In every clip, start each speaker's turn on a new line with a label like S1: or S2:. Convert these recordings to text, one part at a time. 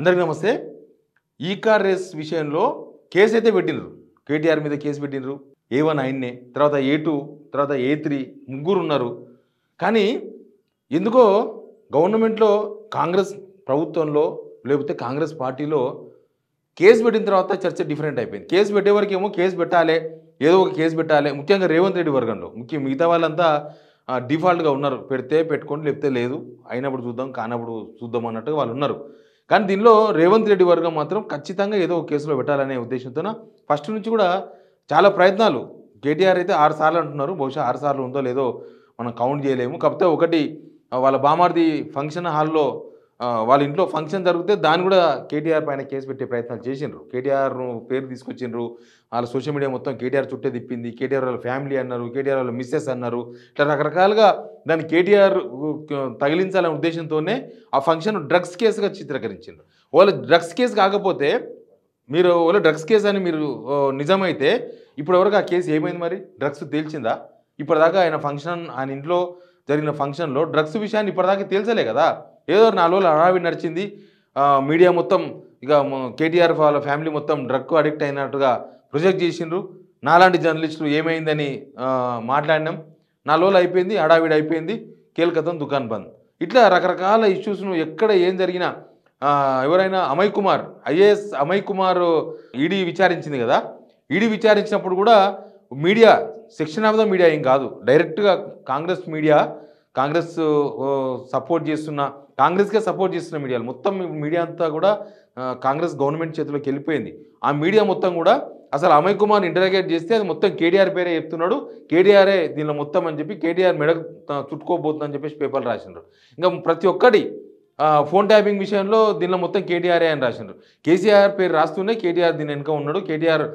S1: అందరికీ నమస్తే. ఈ కార్ రేస్ విషయంలో కేసు అయితే పెట్టినరు. కేటీఆర్ మీద కేసు పెట్టినరు. A1 ఆయన్నే, తర్వాత A2, తర్వాత A3 ముగ్గురు ఉన్నారు. కానీ ఎందుకో గవర్నమెంట్లో కాంగ్రెస్ ప్రభుత్వంలో లేకపోతే కాంగ్రెస్ పార్టీలో కేసు పెట్టిన తర్వాత చర్చ డిఫరెంట్ అయిపోయింది. కేసు పెట్టే వరకు ఏమో కేసు పెట్టాలి, ఏదో ఒక కేసు పెట్టాలి. ముఖ్యంగా రేవంత్ రెడ్డి వర్గంలో మిగతా వాళ్ళంతా డిఫాల్ట్గా ఉన్నారు. పెడితే పెట్టుకోండి, లేకపోతే లేదు, అయినప్పుడు చూద్దాం, కానప్పుడు చూద్దాం అన్నట్టుగా వాళ్ళు ఉన్నారు. కానీ దీనిలో రేవంత్ రెడ్డి వర్గం మాత్రం ఖచ్చితంగా ఏదో ఒక కేసులో పెట్టాలనే ఉద్దేశంతో ఫస్ట్ నుంచి కూడా చాలా ప్రయత్నాలు. కేటీఆర్ అయితే 6 సార్లు అంటున్నారు. బహుశా 6 సార్లు ఉందో లేదో మనం కౌంట్ చేయలేము. కాకపోతే ఒకటి వాళ్ళ బామార్ది ఫంక్షన్ హాల్లో వాళ్ళ ఇంట్లో ఫంక్షన్ జరిగితే దాన్ని కూడా కేటీఆర్ పైన కేసు పెట్టే ప్రయత్నాలు చేసిండ్రు. కేటీఆర్ పేరు తీసుకొచ్చిండ్రు. వాళ్ళ సోషల్ మీడియా మొత్తం కేటీఆర్ చుట్టే తిప్పింది. కేటీఆర్ వాళ్ళ ఫ్యామిలీ అన్నారు, కేటీఆర్ వాళ్ళ మిస్సెస్ అన్నారు. ఇట్లా రకరకాలుగా దాన్ని కేటీఆర్ తగిలించాలనే ఉద్దేశంతోనే ఆ ఫంక్షన్ డ్రగ్స్ కేసుగా చిత్రీకరించిండ్రు. వాళ్ళు డ్రగ్స్ కేసు కాకపోతే వాళ్ళు డ్రగ్స్ కేసు అని మీరు నిజమైతే ఇప్పటివరకు ఆ కేసు ఏమైంది? మరి డ్రగ్స్ తేల్చిందా? ఇప్పటిదాకా ఆయన ఇంట్లో జరిగిన ఫంక్షన్లో డ్రగ్స్ విషయాన్ని ఇప్పటిదాకా తేల్చలే కదా. ఏదో 4 రోజులు హడావిడి నడిచింది. మీడియా మొత్తం ఇక కేటీఆర్ వాళ్ళ ఫ్యామిలీ మొత్తం డ్రగ్ అడిక్ట్ అయినట్టుగా ప్రొజెక్ట్ చేసిండ్రు. నాలాంటి జర్నలిస్టులు ఏమైందని మాట్లాడినాం. 4 రోజులు అయిపోయింది, హడావిడి అయిపోయింది, కేల్కతం దుకాన్ బంద్. ఇట్లా రకరకాల ఇష్యూస్ను ఎక్కడ ఏం జరిగినా ఎవరైనా ఐఏఎస్ అమయ్ కుమార్ ఈడీ విచారించింది కదా. ఈడీ విచారించినప్పుడు కూడా media section of the media ఏం కాదు, డైరెక్ట్గా కాంగ్రెస్ మీడియా, కాంగ్రెస్కే సపోర్ట్ చేస్తున్న మీడియాలు మొత్తం మీడియా అంతా కూడా కాంగ్రెస్ గవర్నమెంట్ చేతిలోకి వెళ్ళిపోయింది. ఆ మీడియా మొత్తం కూడా అసలు అమయ్ కుమార్ ఇంటరాగేట్ చేస్తే అది మొత్తం కేటీఆర్ పేరే చెప్తున్నాడు, కేటీఆరే దీనిలో మొత్తం అని చెప్పి కేటీఆర్ మెడ చుట్టుకోబోతుందని చెప్పేసి పేపర్లు రాసిండ్రు. ఇంకా ప్రతి ఒక్కటి ఫోన్ ట్యాపింగ్ విషయంలో దీనిలో మొత్తం కేటీఆరే అని రాసిండ్రు. కేసీఆర్ పేరు రాస్తూనే కేటీఆర్ దీని వెనుక ఉన్నాడు, కేటీఆర్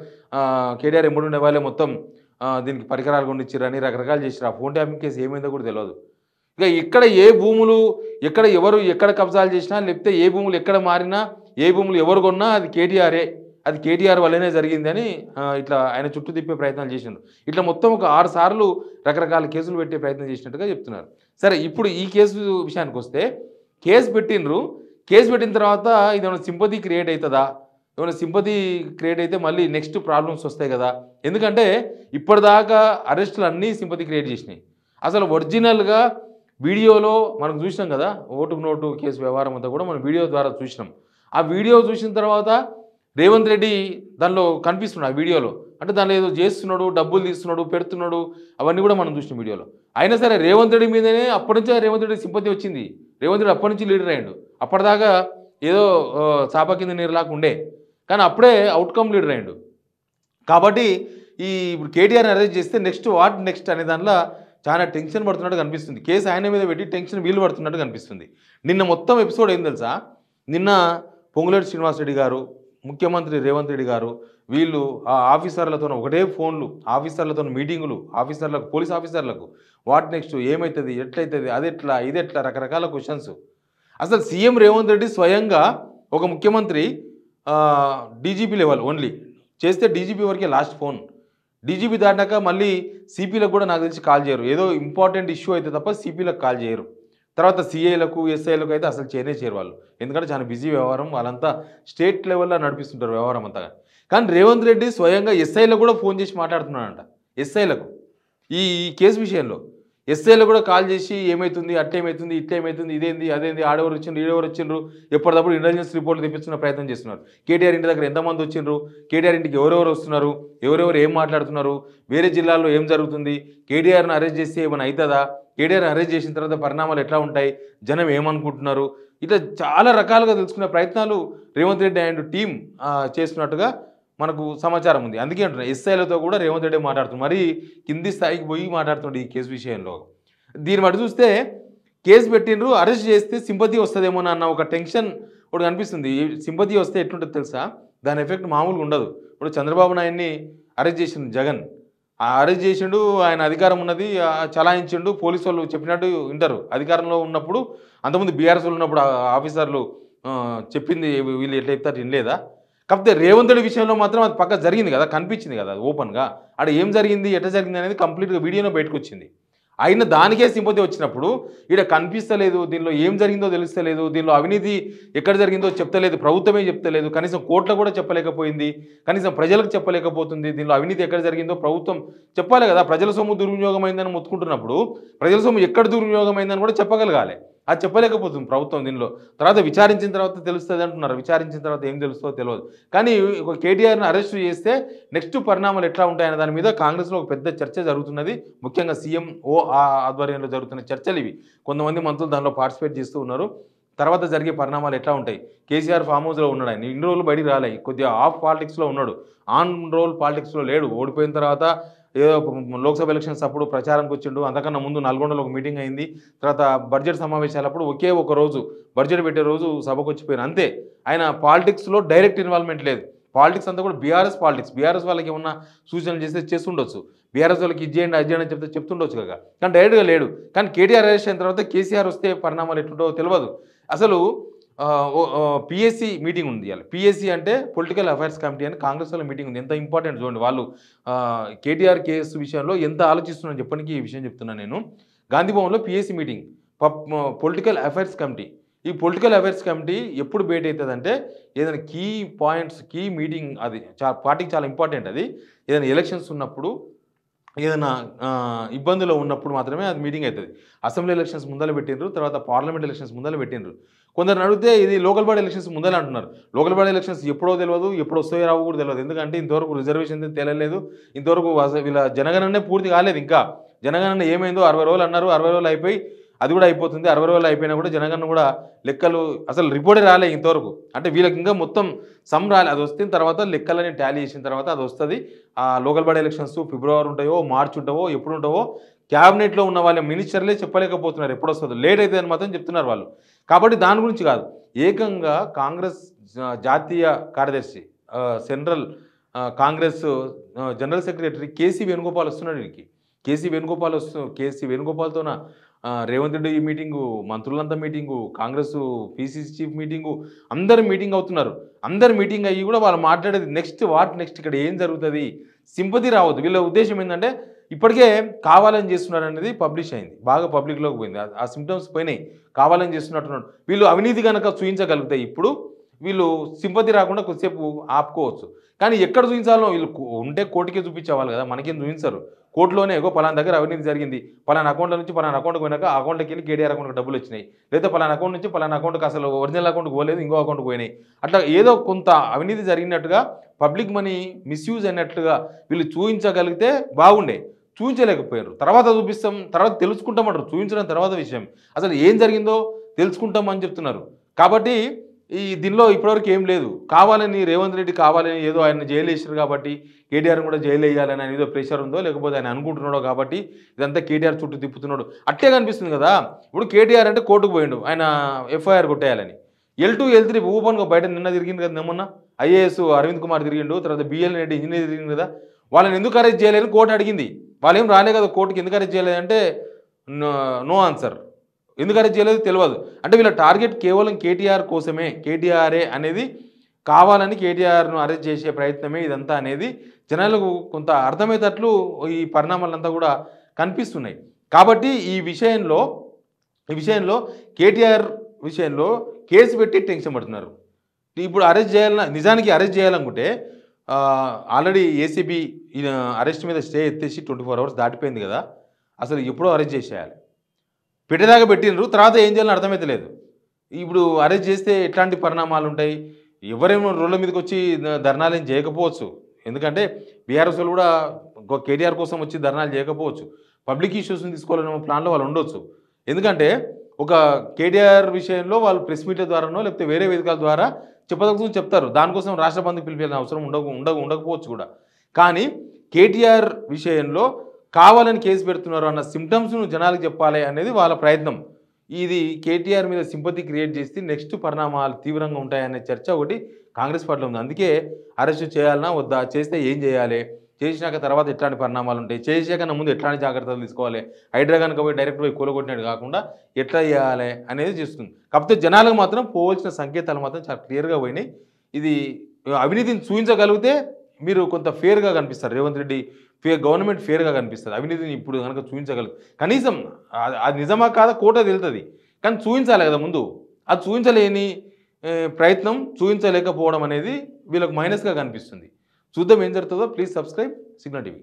S1: ఎమ్మడుండే వాళ్ళే మొత్తం దీనికి పరికరాలు కొనిచ్చిరని రకరకాలు చేసిరు. ఆ ఫోన్ ట్యాపింగ్ కేసు ఏమైందో కూడా తెలియదు. ఇక ఇక్కడ ఏ భూములు ఎక్కడ కబ్జాలు చేసినా, లేకపోతే ఏ భూములు ఎక్కడ మారినా, ఏ భూములు ఎవరు కొన్నా అది కేటీఆరే, అది కేటీఆర్ వల్లనే జరిగిందని ఇట్లా ఆయన చుట్టూ తిప్పే ప్రయత్నాలు చేసినారు. ఇట్లా మొత్తం ఒక 6 సార్లు రకరకాల కేసులు పెట్టే ప్రయత్నం చేసినట్టుగా చెప్తున్నారు. సరే, ఇప్పుడు ఈ కేసు విషయానికి వస్తే కేసు పెట్టినరు. కేసు పెట్టిన తర్వాత ఇది ఏమైనా సింపతి క్రియేట్ అవుతుందా? ఏమైనా సింపతి క్రియేట్ అయితే మళ్ళీ నెక్స్ట్ ప్రాబ్లమ్స్ వస్తాయి కదా. ఎందుకంటే ఇప్పటిదాకా అరెస్టులు అన్నీ సింపతి క్రియేట్ చేసినాయి. అసలు ఒరిజినల్గా వీడియోలో మనం చూసినాం కదా, ఓటుకు నోటు కేసు వ్యవహారం అంతా కూడా మనం వీడియో ద్వారా చూసినాం. ఆ వీడియో చూసిన తర్వాత రేవంత్ రెడ్డి దానిలో కనిపిస్తున్నాడు. ఆ వీడియోలో అంటే దానిలో ఏదో చేస్తున్నాడు, డబ్బులు తీస్తున్నాడు, పెడుతున్నాడు, అవన్నీ కూడా మనం చూసిన వీడియోలో. అయినా సరే రేవంత్ రెడ్డి మీదనే అప్పటి నుంచే రేవంత్ రెడ్డి సింపతి వచ్చింది. రేవంత్ రెడ్డి అప్పటి నుంచి లీడర్ అయ్యాడు. అప్పటిదాకా ఏదో చాప కింద నీరులాగా ఉండే, కానీ అప్పుడే అవుట్కమ్ లీడర్ అయ్యాడు. కాబట్టి ఇప్పుడు కేటీఆర్ని అరెస్ట్ చేస్తే నెక్స్ట్ అనే దానిలో చాలా టెన్షన్ పడుతున్నట్టు కనిపిస్తుంది. కేసు ఆయన మీద పెట్టి టెన్షన్ వీలు పడుతున్నట్టు కనిపిస్తుంది. నిన్న మొత్తం ఎపిసోడ్ ఏం తెలుసా? నిన్న పొంగులేటి శ్రీనివాసరెడ్డి గారు, ముఖ్యమంత్రి రేవంత్ రెడ్డి గారు, వీళ్ళు ఆ ఆఫీసర్లతో ఒకటే ఫోన్లు, ఆఫీసర్లతో మీటింగులు, పోలీస్ ఆఫీసర్లకు వాట్ నెక్స్ట్, ఏమవుతుంది, ఎట్లయితుంది, అదెట్లా, ఇదెట్లా, రకరకాల క్వశ్చన్స్. అసలు సీఎం రేవంత్ రెడ్డి స్వయంగా ఒక ముఖ్యమంత్రి డీజీపీ లెవెల్ ఓన్లీ చేస్తే డీజీపీ వరకే లాస్ట్ ఫోన్. డీజీపీ దాటినాక మళ్ళీ సిపిలకు కూడా నాకు తెలిసి కాల్ చేయరు. ఏదో ఇంపార్టెంట్ ఇష్యూ అయితే తప్ప సిపిలకు కాల్ చేయరు. తర్వాత సిఐలకు, ఎస్ఐలకు అయితే అసలు చేయరు వాళ్ళు. ఎందుకంటే చాలా బిజీ వ్యవహారం, వాళ్ళంతా స్టేట్ లెవెల్లో నడిపిస్తుంటారు వ్యవహారం అంతా. కానీ రేవంత్ రెడ్డి స్వయంగా ఎస్ఐలకు కూడా ఫోన్ చేసి మాట్లాడుతున్నాడంట. ఎస్ఐలకు ఈ కేసు విషయంలో ఎస్ఐలు కూడా కాల్ చేసి ఏమవుతుంది, అట్టేమవుతుంది, ఇట్లేమవుతుంది, ఇదేంది, అదేంది, ఆడెవరు వచ్చిండ్రు, ఎప్పటికప్పుడు ఇంటెలిజెన్స్ రిపోర్ట్లు తెప్పించుకునే ప్రయత్నం చేస్తున్నారు. కేటీఆర్ ఇంటి దగ్గర ఎంతమంది వచ్చిండ్రు, కేటీఆర్ ఇంటికి ఎవరెవరు వస్తున్నారు, ఎవరెవరు ఏం మాట్లాడుతున్నారు, వేరే జిల్లాల్లో ఏం జరుగుతుంది, కేటీఆర్ని అరెస్ట్ చేస్తే ఏమైనా అవుతుందా, కేటీఆర్ని అరెస్ట్ చేసిన తర్వాత పరిణామాలు ఎట్లా ఉంటాయి, జనం ఏమనుకుంటున్నారు, ఇట్లా చాలా రకాలుగా తెలుసుకునే ప్రయత్నాలు రేవంత్ రెడ్డి అండ్ టీం చేస్తున్నట్టుగా మనకు సమాచారం ఉంది. అందుకే అంటున్నా, ఎస్ఐలతో కూడా రేవంత్ రెడ్డి మాట్లాడుతున్నారు. మరి కింది స్థాయికి పోయి మాట్లాడుతున్నాడు ఈ కేసు విషయంలో. దీన్ని బట్టి చూస్తే కేసు పెట్టినరు, అరెస్ట్ చేస్తే సింపతి వస్తుందేమో అన్న ఒక టెన్షన్ ఒకటి కనిపిస్తుంది. సింపతి వస్తే ఎట్లుంటుంది తెలుసా? దాని ఎఫెక్ట్ మామూలుగా ఉండదు. ఇప్పుడు చంద్రబాబు నాయుడిని అరెస్ట్ చేసిండు జగన్, అరెస్ట్ చేసిండు, ఆయన అధికారం ఉన్నది చలాయించిండు, పోలీసు వాళ్ళు చెప్పినట్టు వింటారు. అధికారంలో ఉన్నప్పుడు అంతకుముందు బీఆర్ఎస్ వాళ్ళు ఉన్నప్పుడు ఆఫీసర్లు చెప్పింది వీళ్ళు ఎట్లా చెప్తారు వినలేదా? కాకపోతే రేవంత్ రెడ్డి విషయంలో మాత్రం అది పక్క జరిగింది కదా, కనిపించింది కదా, అది ఓపెన్గా. అక్కడ ఏం జరిగింది, ఎట్లా జరిగింది అనేది కంప్లీట్గా వీడియోలో బయటకు వచ్చింది. అయిన దానికే సింపతి వచ్చినప్పుడు ఈడ కనిపిస్తలేదు, దీనిలో ఏం జరిగిందో తెలుస్తలేదు, దీనిలో అవినీతి ఎక్కడ జరిగిందో చెప్తలేదు, ప్రభుత్వమే చెప్తలేదు, కనీసం కోర్టులో కూడా చెప్పలేకపోయింది, కనీసం ప్రజలకు చెప్పలేకపోతుంది. దీనిలో అవినీతి ఎక్కడ జరిగిందో ప్రభుత్వం చెప్పాలి కదా. ప్రజల సొమ్ము దుర్వినియోగం అయిందని మొత్తుకుంటున్నప్పుడు ప్రజల సొమ్ము ఎక్కడ దుర్వినియోగం అయిందని కూడా చెప్పగలగాలి. అది చెప్పలేకపోతుంది ప్రభుత్వం. దీనిలో తర్వాత విచారించిన తర్వాత తెలుస్తుంది అంటున్నారు. విచారించిన తర్వాత ఏం తెలుస్తుందో తెలియదు. కానీ ఒక కేటీఆర్ని అరెస్ట్ చేస్తే నెక్స్ట్ పరిణామాలు ఎట్లా ఉంటాయనే దాని మీద కాంగ్రెస్లో ఒక పెద్ద చర్చ జరుగుతున్నది. ముఖ్యంగా సీఎం ఆధ్వర్యంలో జరుగుతున్న చర్చలు ఇవి. కొంతమంది మంత్రులు దానిలో పార్టిసిపేట్ చేస్తూ ఉన్నారు. తర్వాత జరిగే పరిణామాలు ఎట్లా ఉంటాయి. కేసీఆర్ ఫామ్ హౌస్లో ఉన్నాడు. ఆయన ఇన్ని రోజులు బయటికి రాలే, కొద్దిగా ఆఫ్ పాలిటిక్స్లో ఉన్నాడు, ఆన్ రోల్ పాలిటిక్స్లో లేడు. ఓడిపోయిన తర్వాత ఏదో లోక్సభ ఎలక్షన్స్ అప్పుడు ప్రచారానికి వచ్చిండు. అంతకన్నా ముందు నల్గొండలో ఒక మీటింగ్ అయింది. తర్వాత బడ్జెట్ సమావేశాలప్పుడు ఒకే ఒక రోజు బడ్జెట్ పెట్టే రోజు సభకు వచ్చిపోయారు అంతే. ఆయన పాలిటిక్స్లో డైరెక్ట్ ఇన్వాల్వ్మెంట్ లేదు. పాలిటిక్స్ అంతా కూడా బీఆర్ఎస్ పాలిటిక్స్. బీఆర్ఎస్ వాళ్ళకి ఏమన్నా సూచనలు చేస్తే చేస్తుండొచ్చు, బీఆర్ఎస్ వాళ్ళకి ఇది చేయండి అది చేయండి అని చెప్తే చెప్తుండొచ్చు కదా, కానీ డైరెక్ట్గా లేడు. కానీ కేటీఆర్ అరెస్ట్ అయిన తర్వాత కేసీఆర్ వస్తే పరిణామాలు ఎట్లుంటో తెలియదు. అసలు పిఎస్సి మీటింగ్ ఉంది ఇవాళ. పిఎస్సి అంటే పొలిటికల్ అఫైర్స్ కమిటీ అని కాంగ్రెస్ వాళ్ళ మీటింగ్ ఉంది. ఎంత ఇంపార్టెంట్ చూడండి. వాళ్ళు కేటీఆర్ కేసు విషయంలో ఎంత ఆలోచిస్తున్నారని చెప్పడానికి ఈ విషయం చెప్తున్నాను నేను. గాంధీభవన్లో PSC meeting, political affairs committee. ఈ పొలిటికల్ అఫైర్స్ కమిటీ ఎప్పుడు భేటీ అవుతుందంటే ఏదైనా కీ పాయింట్స్, కీ మీటింగ్, అది పార్టీకి చాలా ఇంపార్టెంట్. అది ఏదైనా ఎలక్షన్స్ ఉన్నప్పుడు, ఏదైనా ఇబ్బందులు ఉన్నప్పుడు మాత్రమే అది మీటింగ్ అవుతుంది. అసెంబ్లీ ఎలక్షన్స్ ముందర పెట్టిండ్రు, తర్వాత పార్లమెంట్ ఎలక్షన్స్ ముందర పెట్టిండ్రు. కొందరు అడిగితే ఇది లోకల్ బాడీ ఎలక్షన్స్ ముందర అంటున్నారు. లోకల్ బాడీ ఎలక్షన్స్ ఎప్పుడో తెలియదు, ఎప్పుడు వస్తాయో రావు కూడా తెలియదు. ఎందుకంటే ఇంతవరకు రిజర్వేషన్ తెలియలేదు, ఇంతవరకు వీళ్ళ జనగణనే పూర్తి కాలేదు. ఇంకా జనగణన ఏమైందో 60 రోజులు అన్నారు, 60 రోజులు అయిపోయి అది కూడా అయిపోతుంది. 60 రోజులు అయిపోయినా కూడా జనగణన కూడా లెక్కలు అసలు రిపోర్టే రాలే ఇంతవరకు. అంటే వీళ్ళకి ఇంకా మొత్తం సమ్ రాలే. అది వస్తున్న తర్వాత లెక్కలని టాలీ చేసిన తర్వాత అది వస్తుంది. ఆ లోకల్ బాడీ ఎలక్షన్స్ ఫిబ్రవరి ఉంటాయో, మార్చి ఉంటావో, ఎప్పుడు ఉంటావో క్యాబినెట్లో ఉన్న వాళ్ళ మినిస్టర్లే చెప్పలేకపోతున్నారు ఎప్పుడు వస్తుందో. లేట్ అవుతుంది అని మాత్రం చెప్తున్నారు వాళ్ళు. కాబట్టి దాని గురించి కాదు, ఏకంగా కాంగ్రెస్ జాతీయ కార్యదర్శి, central Congress general secretary KC Venugopal వస్తున్నాడు వీరికి. కేసీ వేణుగోపాల్తోన రేవంత్ రెడ్డి మీటింగు, మంత్రులంతా meeting, Congress PCC chief meeting, అందరు మీటింగ్ అవుతున్నారు. అందరు మీటింగ్ అయ్యి కూడా వాళ్ళు మాట్లాడేది నెక్స్ట్ ఇక్కడ ఏం జరుగుతుంది, సింపతి రావద్దు. వీళ్ళ ఉద్దేశం ఏంటంటే ఇప్పటికే కావాలని చేస్తున్నారు అనేది పబ్లిష్ అయింది, బాగా పబ్లిక్లోకి పోయింది. ఆ సిమ్టమ్స్ పోయినాయి. కావాలని చేస్తున్నట్టున్నాడు. వీళ్ళు అవినీతి కనుక చూపించగలుగుతాయి ఇప్పుడు వీళ్ళు సింపతి రాకుండా కొద్దిసేపు ఆపుకోవచ్చు. కానీ ఎక్కడ చూపించాలో వీళ్ళు ఉంటే కోర్టుకే చూపించేవాళ్ళు కదా, మనకేం చూపించరు. కోర్టులోనే పలానా దగ్గర అవినీతి జరిగింది, పలానా అకౌంట్ల నుంచి పలానా అకౌంట్కి పోయినాక ఆ అకౌంట్కి వెళ్ళి కేటీఆర్ అకౌంట్కి డబ్బులు వచ్చినాయి, లేదా పలానా అకౌంట్ నుంచి పలానా అకౌంట్కి అసలు ఒరిజినల్ అకౌంట్కి పోలేదు, ఇంకో అకౌంట్కి పోయినాయి. అట్లా ఏదో కొంత అవినీతి జరిగినట్టుగా, పబ్లిక్ మనీ మిస్యూజ్ అయినట్లుగా వీళ్ళు చూపించగలిగితే బాగుండే. చూపించలేకపోయారు. తర్వాత చూపిస్తాం, తర్వాత తెలుసుకుంటామంటారు. చూపించడం తర్వాత విషయం, అసలు ఏం జరిగిందో తెలుసుకుంటామని చెప్తున్నారు. కాబట్టి దీనిలో ఇప్పటివరకు ఏం లేదు. కావాలని రేవంత్ రెడ్డి కావాలని ఏదో ఆయన జైలు వేసారు కాబట్టి కేటీఆర్ కూడా జైలు వేయాలని ఆయన ఏదో ప్రెషర్ ఉందో, లేకపోతే ఆయన అనుకుంటున్నాడో కాబట్టి ఇదంతా కేటీఆర్ చుట్టూ తిప్పుతున్నాడు అట్టే కనిపిస్తుంది కదా. ఇప్పుడు కేటీఆర్ అంటే కోర్టుకు పోయిండు ఆయన ఎఫ్ఐఆర్ కొట్టేయాలని. L2 L3 ఓపెన్గా బయట నిన్న తిరిగింది కదా, నిమ్మన్న ఐఏఎస్ అరవింద్ కుమార్ తిరిగిండు, తర్వాత బిఎల్ రెడ్డి ఇంజనీర్ తిరిగింది కదా. వాళ్ళని ఎందుకు అరెస్ట్ చేయలేదని కోర్టు అడిగింది. వాళ్ళు ఏం రాలే కదా కోర్టుకి. ఎందుకు అరెస్ట్ చేయలేదంటే నో ఆన్సర్. ఎందుకు అరెస్ట్ చేయలేదు తెలియదు. అంటే వీళ్ళ టార్గెట్ కేవలం కేటీఆర్ కోసమే, కేటీఆర్ఏ అనేది కావాలని కేటీఆర్ను అరెస్ట్ చేసే ప్రయత్నమే ఇదంతా అనేది జనాలకు కొంత అర్థమయ్యేటట్లు ఈ పరిణామాలంతా కూడా కనిపిస్తున్నాయి. కాబట్టి ఈ విషయంలో కేటీఆర్ విషయంలో కేసు పెట్టి టెన్షన్ పడుతున్నారు. ఇప్పుడు అరెస్ట్ చేయాలన్నా, నిజానికి అరెస్ట్ చేయాలనుకుంటే ఆల్రెడీ ఏసీబీ అరెస్ట్ మీద స్టే ఎత్తేసి 24 hours దాటిపోయింది కదా, అసలు ఎప్పుడో అరెస్ట్ చేసేయాలి. పెట్టేదాకా పెట్టినరు, తర్వాత ఏం చేయాలని అర్థమైతలేదు. ఇప్పుడు అరెస్ట్ చేస్తే ఎట్లాంటి పరిణామాలు ఉంటాయి. ఎవరేమో రోడ్ల మీదకి వచ్చి ధర్నాలు ఏం చేయకపోవచ్చు. ఎందుకంటే బీఆర్ఎస్ వాళ్ళు కూడా కేటీఆర్ కోసం వచ్చి ధర్నాలు చేయకపోవచ్చు. పబ్లిక్ ఇష్యూస్ని తీసుకోవాలనే ప్లాన్లో వాళ్ళు ఉండొచ్చు. ఎందుకంటే ఒక కేటీఆర్ విషయంలో వాళ్ళు ప్రెస్ మీట్ల ద్వారానో లేకపోతే వేరే వేదికల ద్వారా చెప్పదలుచుకుని చెప్తారు. దానికోసం రాష్ట్ర బంధుకు పిలిపేయాల్సిన అవసరం ఉండకపోవచ్చు కూడా. కానీ కేటీఆర్ విషయంలో కావాలని కేసు పెడుతున్నారు అన్న సిమ్టమ్స్ను జనాలకు చెప్పాలి అనేది వాళ్ళ ప్రయత్నం. ఇది కేటీఆర్ మీద సింపతి క్రియేట్ చేస్తే నెక్స్ట్ పరిణామాలు తీవ్రంగా ఉంటాయనే చర్చ ఒకటి కాంగ్రెస్ పార్టీలో ఉంది. అందుకే అరెస్ట్ చేయాలన్నా వద్దా, చేస్తే ఏం చేయాలి, చేసినాక తర్వాత ఎట్లాంటి పరిణామాలు ఉంటాయి, చేసాకన్నా ముందు ఎట్లాంటి జాగ్రత్తలు తీసుకోవాలి, హైడ్రా కనుక పోయి డైరెక్ట్ పోయి కూలగొట్టినట్టు కాకుండా ఎట్లా చేయాలి అనేది చేస్తుంది. కాకపోతే జనాలకు మాత్రం పోవాల్సిన సంకేతాలు మాత్రం చాలా క్లియర్గా పోయినాయి. ఇది అవినీతిని చూపించగలిగితే మీరు కొంత ఫేర్గా కనిపిస్తారు. రేవంత్ రెడ్డి గవర్నమెంట్ ఫేర్గా కనిపిస్తుంది. అవినీతిని ఇప్పుడు కనుక చూపించగలదు, కనీసం అది నిజమా కాదా కోర్టే తెలుస్తుంది, కానీ చూపించాలి కదా ముందు. అది చూపించలేని ప్రయత్నం, చూపించలేకపోవడం అనేది వీళ్ళకు మైనస్గా కనిపిస్తుంది. చూద్దాం ఏం జరుగుతుందో. Please subscribe signal TV.